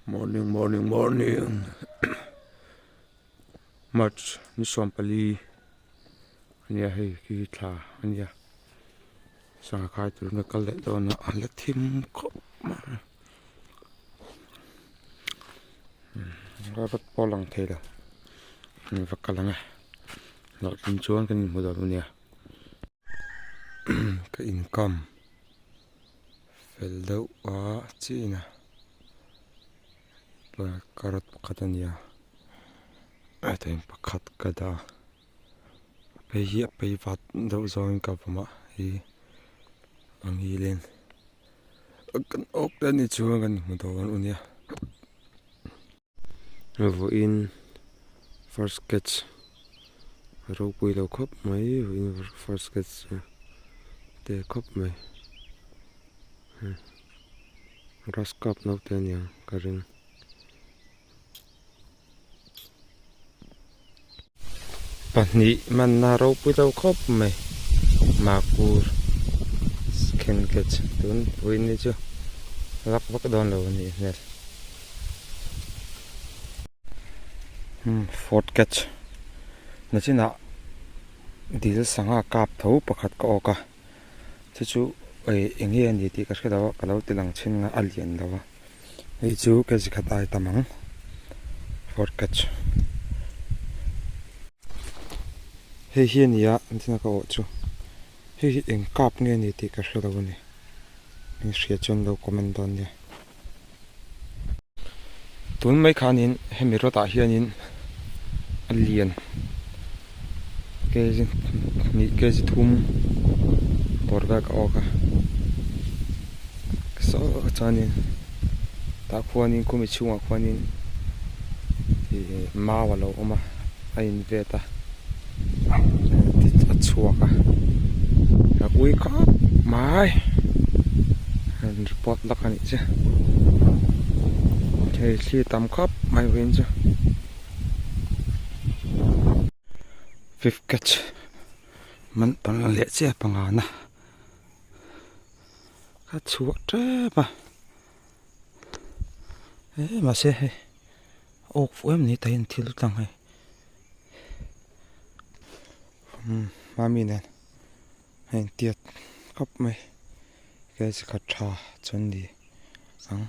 Morning. March ni swampali ania hei ki thla ania Sangha khai tur na kal le do na ala thim kho ma ra rat polang thela ni vakalanga no tin chuan kan mu do nia ka income fel do a china ba karat khatania atain pakhat kada pei vat do zong ka pama hi angi len kan ok da ni chuan kan mu do unia vo in first sketch ro pui lo khop mai in first sketch te khop mai raskap no te nia karing pani man na ro pui lo khop mai makur skin sketch tun pui ni chu lak vak don lo ni ner fourth sketch na china dil sanga kap tho pakhat ka oka chu engi ani ti ka khadawa kalau tilang chin na alien dawa ei chu ka jikhatai tamang fourth sketch hei hiania antina ka o chu hei eng kap nge ni ti ka khadawa ni ni hria chon lo comment don ni tun mai khanin hemi rota hianin alien ke thum borga ka oka so chanin ta khwanin kumi chunga khwanin ma walo oma ain veta ti chuaka na kui ka mai and report lakani che thei thli tam khap mai wen chu fifth catch man pan le che panga na ka chuak tre ba ma se he ok fuem ni tain thil tang hai mami nen hein tiat khap mai ke chi kha tha chon di ang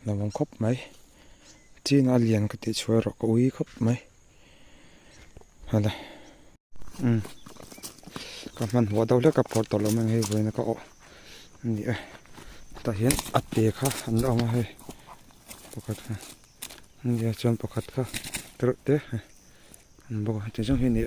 lawang khop mai chin alien ka ti chhuai ro ko ui khop mai hala ka man wa daw le ka por to lo mang hei voina ka o ni ta hian ate kha an ong hei pakhat ha ni chon pakhat kha tro te an bo te jong hi ni